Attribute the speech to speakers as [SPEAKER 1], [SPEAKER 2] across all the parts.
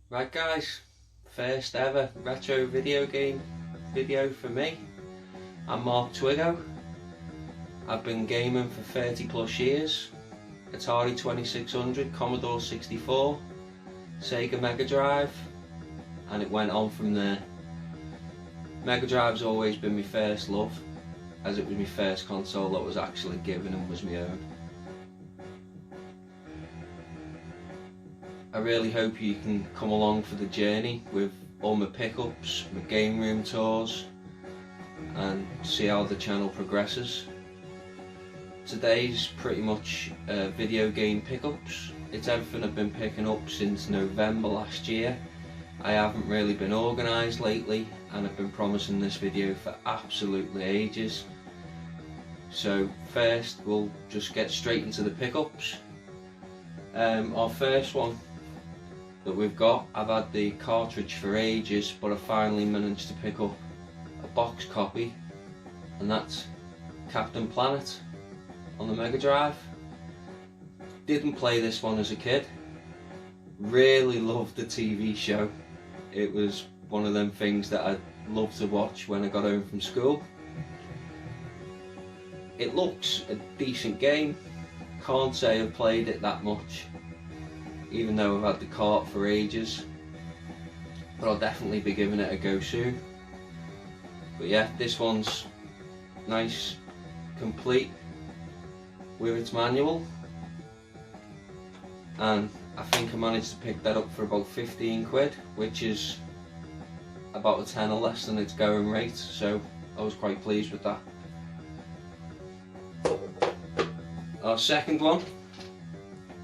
[SPEAKER 1] Right guys, first ever retro video game video for me. I'm Mark Twigo. I've been gaming for 30 plus years. Atari 2600, Commodore 64, Sega Mega Drive, and it went on from there. Mega Drive's always been my first love, as it was my first console that was actually given and was my own. I really hope you can come along for the journey with all my pickups, my game room tours, and see how the channel progresses. Today's pretty much video game pickups. It's everything I've been picking up since November last year. I haven't really been organised lately, and I've been promising this video for absolutely ages. So first we'll just get straight into the pickups. Our first one that we've got, I've had the cartridge for ages, but I finally managed to pick up a box copy, and that's Captain Planet on the Mega Drive. Didn't play this one as a kid, really loved the TV show. It was one of them things that I loved to watch when I got home from school. It looks a decent game, can't say I've played it that much, even though I've had the cart for ages, but I'll definitely be giving it a go soon. But yeah, this one's nice, complete with its manual, and I think I managed to pick that up for about 15 quid, which is about a tenner less than its going rate, so I was quite pleased with that. Our second one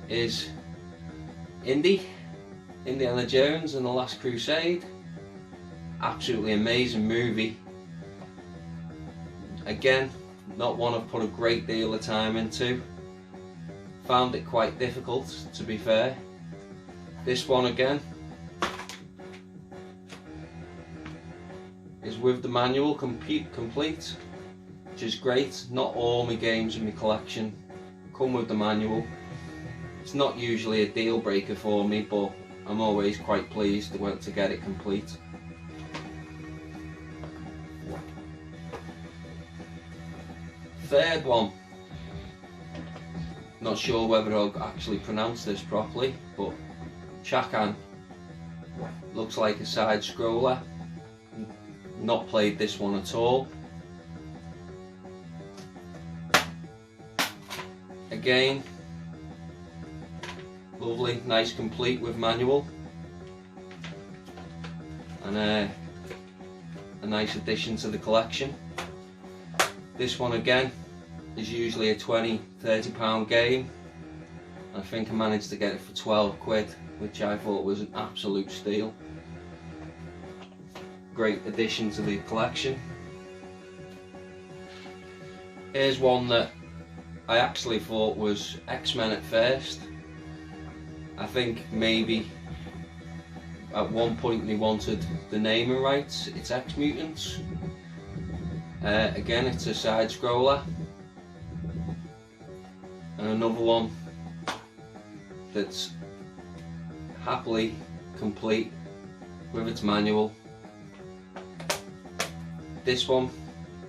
[SPEAKER 1] is Indiana Jones and the Last Crusade. Absolutely amazing movie. Again, not one I've put a great deal of time into. Found it quite difficult, to be fair. This one again is with the manual complete, which is great. Not all my games in my collection come with the manual. It's not usually a deal breaker for me, but I'm always quite pleased to get it complete. Third one, not sure whether I'll actually pronounce this properly, but Chakan. Looks like a side scroller. Not played this one at all. Again, lovely, nice, complete with manual, and a nice addition to the collection. This one again is usually a £20–30 game. I think I managed to get it for 12 quid, which I thought was an absolute steal. Great addition to the collection. Here's one that I actually thought was X-Men at first. I think maybe at one point they wanted the naming rights. It's X-Mutants. Again, it's a side scroller, and another one that's happily complete with its manual. This one,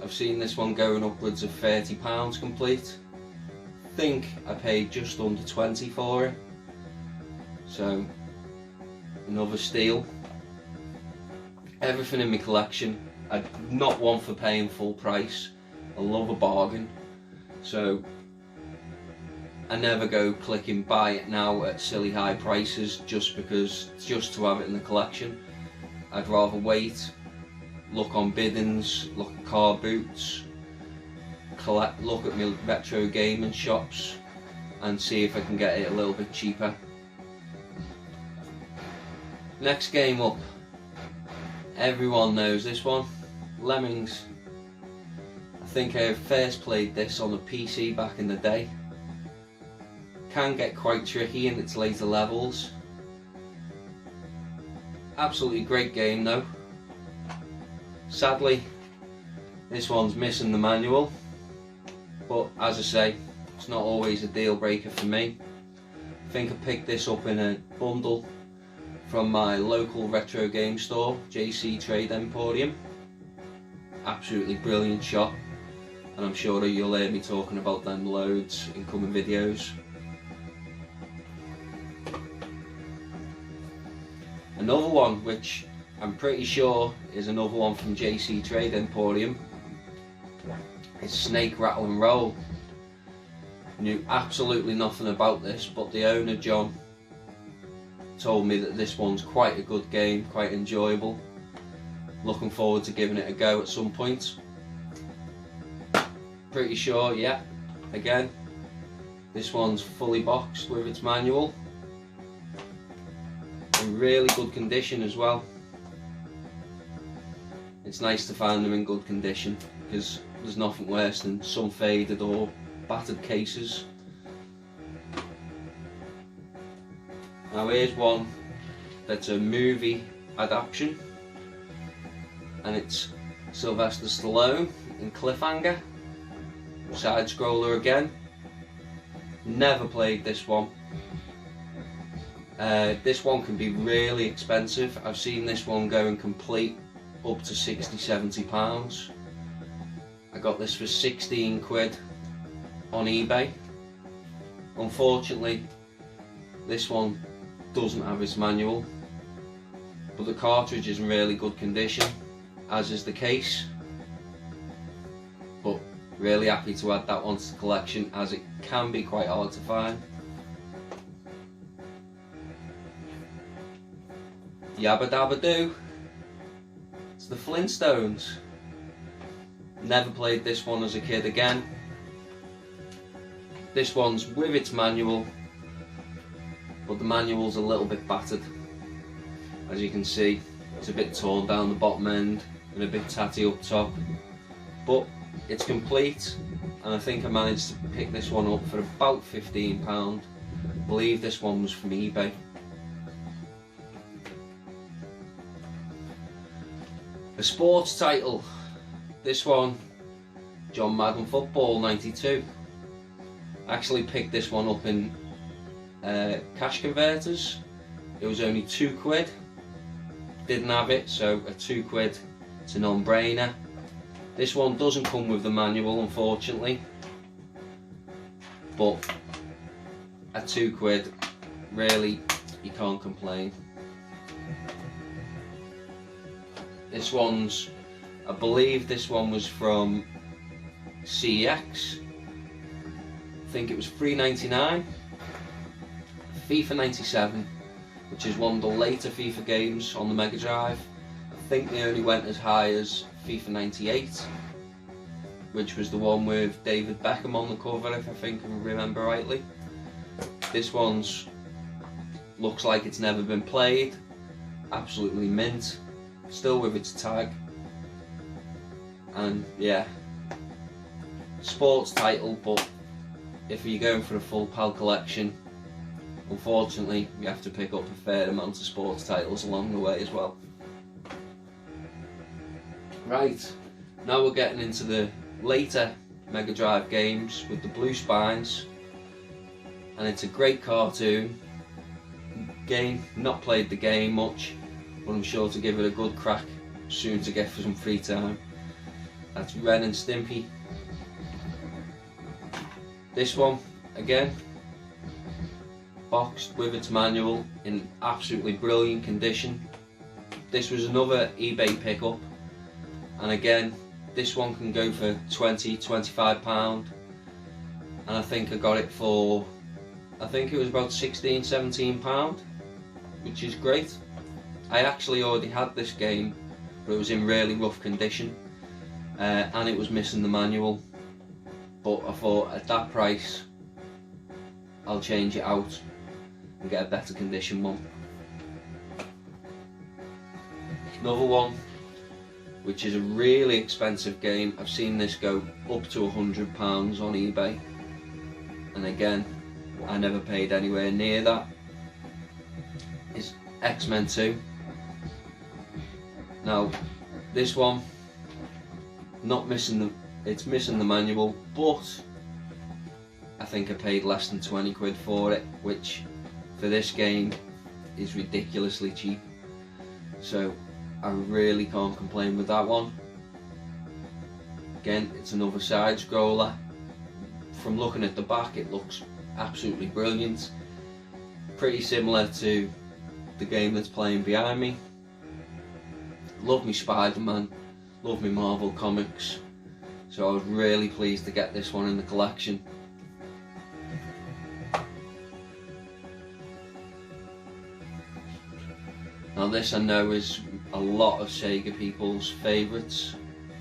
[SPEAKER 1] I've seen this one going upwards of £30 complete. I think I paid just under 20 for it. So, another steal. Everything in my collection, I'm not one for paying full price. I love a bargain. So, I never go clicking buy it now at silly high prices just to have it in the collection. I'd rather wait, look on biddings, look at car boots, look at my retro gaming shops, and see if I can get it a little bit cheaper. Next game up, everyone knows this one, Lemmings. I think I first played this on a PC back in the day. Can get quite tricky in its later levels. Absolutely great game though. Sadly, this one's missing the manual, but as I say, it's not always a deal breaker for me. I think I picked this up in a bundle from my local retro game store, JC Trade Emporium. Absolutely brilliant shop, and I'm sure that you'll hear me talking about them loads in coming videos. Another one which I'm pretty sure is another one from JC Trade Emporium is Snake Rattle and Roll. Knew absolutely nothing about this, but the owner John told me that this one's quite a good game, quite enjoyable. Looking forward to giving it a go at some point. Pretty sure, yeah, again, this one's fully boxed with its manual. In really good condition as well. It's nice to find them in good condition, because there's nothing worse than some faded or battered cases. Now here's one that's a movie adaptation, and it's Sylvester Stallone in Cliffhanger. Side scroller again. Never played this one. This one can be really expensive. I've seen this one going complete up to £60–70. I got this for 16 quid on eBay. Unfortunately, this one doesn't have its manual, but the cartridge is in really good condition, as is the case. But really happy to add that one to the collection, as it can be quite hard to find. Yabba dabba doo. It's the Flintstones. Never played this one as a kid again. This one's with its manual, but the manual's a little bit battered. As you can see, it's a bit torn down the bottom end and a bit tatty up top. But it's complete, and I think I managed to pick this one up for about £15. I believe this one was from eBay. A sports title. This one, John Madden Football 92. I actually picked this one up in cash converters. It was only 2 quid. Didn't have it, so a 2 quid, it's a non-brainer. This one doesn't come with the manual, unfortunately, but at 2 quid, really, you can't complain. This one's, I believe this one was from CEX. I think it was $3.99. FIFA 97, which is one of the later FIFA games on the Mega Drive. I think they only went as high as FIFA 98, which was the one with David Beckham on the cover, if I remember rightly. This one's looks like it's never been played. Absolutely mint. Still with its tag. And yeah, sports title, but if you're going for a full PAL collection, unfortunately you have to pick up a fair amount of sports titles along the way as well. Right, now we're getting into the later Mega Drive games with the blue spines, and it's a great cartoon game. Not played the game much, but I'm sure to give it a good crack soon to get for some free time. That's Ren and Stimpy. This one, again, boxed with its manual in absolutely brilliant condition. This was another eBay pickup, and again, this one can go for £20–25, and I think I got it for, I think it was about £16–17, which is great. I actually already had this game, but it was in really rough condition, and it was missing the manual, but I thought at that price I'll change it out and get a better condition one. Another one, which is a really expensive game. I've seen this go up to £100 on eBay, and again, I never paid anywhere near that. It's X-Men 2. Now, this one, it's missing the manual, but I think I paid less than 20 quid for it, which for this game is ridiculously cheap, so I really can't complain with that one. Again, it's another side scroller. From looking at the back, it looks absolutely brilliant, pretty similar to the game that's playing behind me. Love me Spider-Man, love me Marvel Comics, so I was really pleased to get this one in the collection. Now this I know is a lot of Sega people's favourites.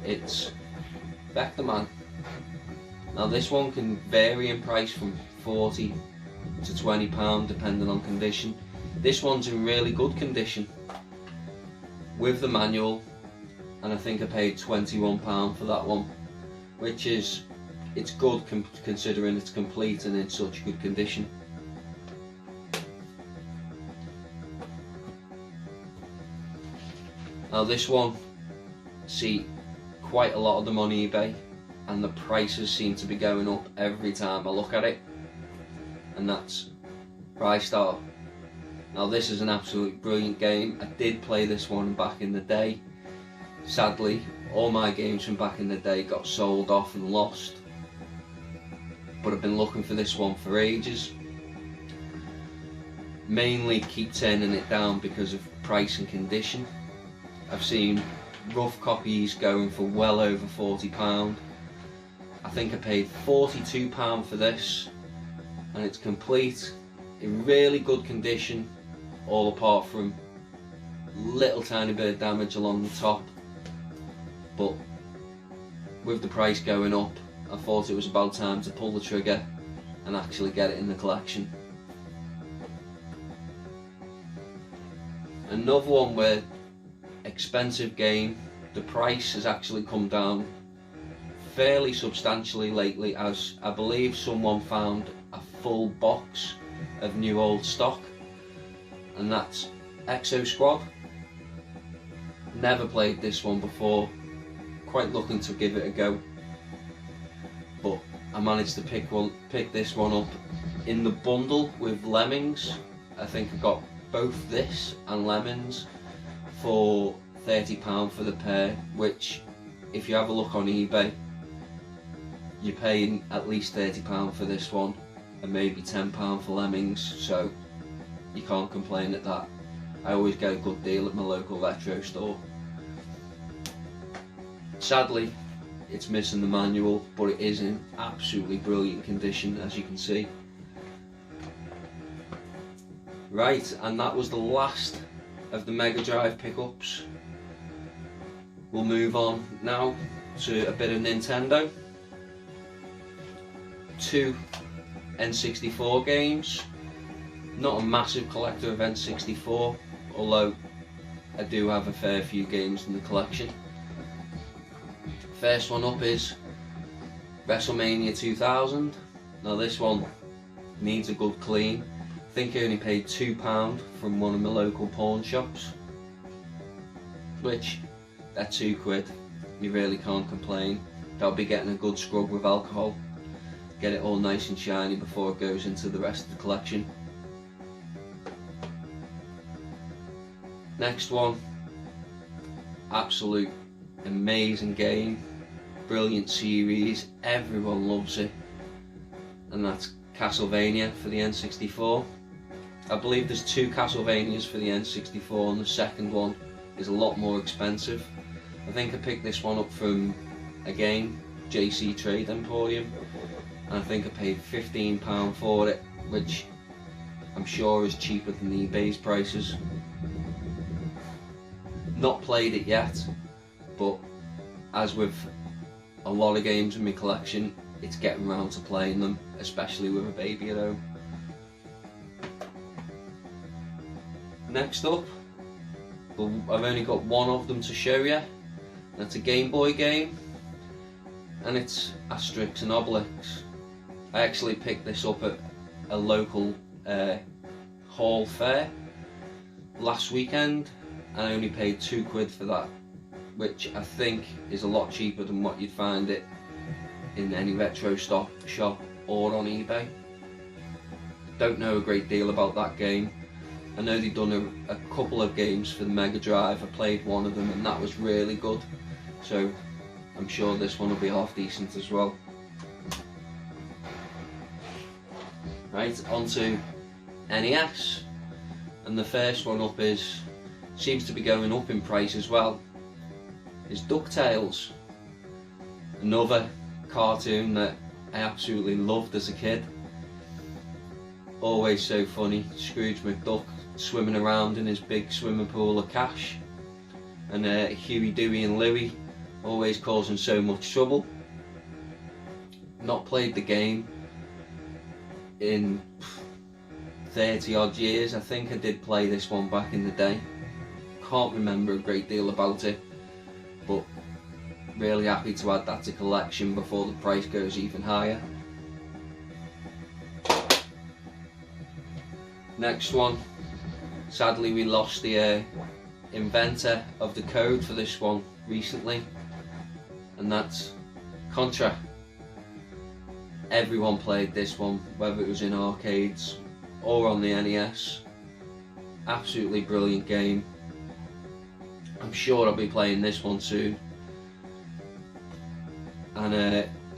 [SPEAKER 1] It's Vectorman. Now this one can vary in price from £40 to £20 depending on condition. This one's in really good condition with the manual, and I think I paid £21 for that one, which is, it's good considering it's complete and in such good condition. Now this one, see quite a lot of them on eBay, and the prices seem to be going up every time I look at it, and that's Price Star. Now this is an absolutely brilliant game. I did play this one back in the day. Sadly, all my games from back in the day got sold off and lost, but I've been looking for this one for ages. Mainly keep turning it down because of price and condition. I've seen rough copies going for well over £40. I think I paid £42 for this, and it's complete, in really good condition, all apart from little tiny bit of damage along the top. But with the price going up, I thought it was about time to pull the trigger and actually get it in the collection. Another one where expensive game, the price has actually come down fairly substantially lately, as I believe someone found a full box of new old stock, and that's Exo Squad. Never played this one before, quite looking to give it a go, but I managed to pick this one up in the bundle with Lemmings. I think I got both this and Lemmings for £30 for the pair, which if you have a look on eBay, you're paying at least £30 for this one and maybe £10 for Lemmings, so you can't complain at that. I always get a good deal at my local retro store. Sadly, it's missing the manual, but it is in absolutely brilliant condition, as you can see. Right, and that was the last of the Mega Drive pickups. We'll move on now to a bit of Nintendo. 2 N64 games. Not a massive collector of N64, although I do have a fair few games in the collection. First one up is WrestleMania 2000. Now this one needs a good clean. I think I only paid £2 from one of my local pawn shops, which, at £2, you really can't complain. That'll be getting a good scrub with alcohol, get it all nice and shiny before it goes into the rest of the collection. Next one, absolute amazing game, brilliant series, everyone loves it, and that's Castlevania for the N64. I believe there's 2 Castlevanias for the N64, and the second one is a lot more expensive. I think I picked this one up from, again, JC Trade Emporium, and I think I paid £15 for it, which I'm sure is cheaper than eBay's prices. Not played it yet, but as with a lot of games in my collection, it's getting around to playing them, especially with a baby at home. Next up, I've only got one of them to show you. That's a Game Boy game, and it's Asterix and Obelix. I actually picked this up at a local hall fair last weekend, and I only paid £2 for that, which I think is a lot cheaper than what you'd find it in any retro shop or on eBay. Don't know a great deal about that game, I know they've done a couple of games for the Mega Drive. I played one of them and that was really good, so I'm sure this one will be half decent as well. Right, on to NES, and the first one up seems to be going up in price as well, is DuckTales. Another cartoon that I absolutely loved as a kid. Always so funny, Scrooge McDuck swimming around in his big swimming pool of cash, and Huey, Dewey and Louie always causing so much trouble. Not played the game in 30 odd years. I think I did play this one back in the day. Can't remember a great deal about it, but really happy to add that to collection before the price goes even higher. Next one, sadly we lost the inventor of the code for this one recently, and that's Contra. Everyone played this one, whether it was in arcades or on the NES. Absolutely brilliant game. I'm sure I'll be playing this one soon. And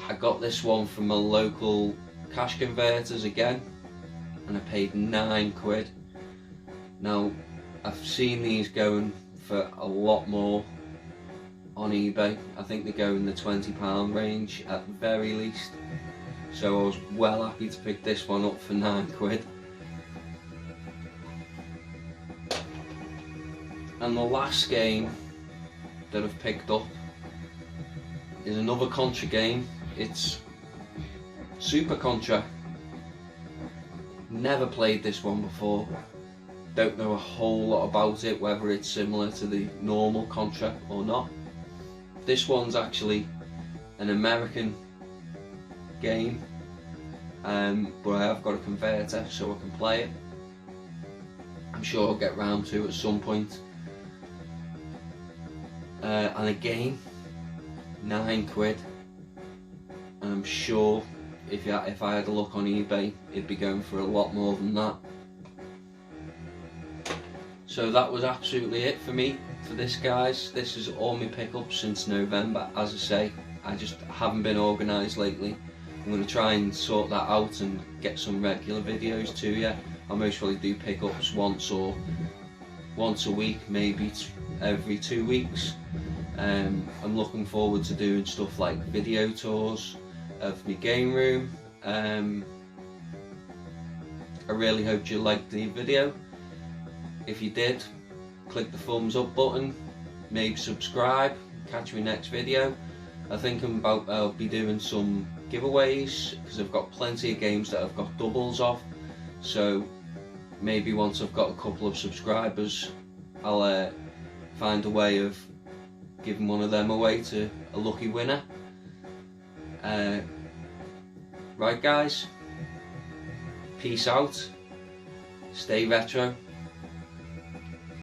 [SPEAKER 1] I got this one from a local cash converters again, and I paid £9. Now, I've seen these going for a lot more on eBay. I think they go in the £20 range at the very least. So I was well happy to pick this one up for £9. And the last game that I've picked up is another Contra game. It's Super Contra. Never played this one before. Don't know a whole lot about it, whether it's similar to the normal Contra or not. This one's actually an American game, but I have got a converter so I can play it. I'm sure I'll get round to it at some point. And again, £9, and I'm sure if I had a look on eBay, it'd be going for a lot more than that. So that was absolutely it for me for this, guys. This is all my pickups since November. As I say, I just haven't been organised lately. I'm going to try and sort that out and get some regular videos to you. I'll most probably do pickups once a week, maybe every 2 weeks. I'm looking forward to doing stuff like video tours of my game room. I really hope you liked the video. If you did, click the thumbs up button, maybe subscribe, catch me next video. I think I'll be doing some giveaways, because I've got plenty of games that I've got doubles of, so maybe once I've got a couple of subscribers, I'll find a way of giving one of them away to a lucky winner. Right guys, peace out, stay retro.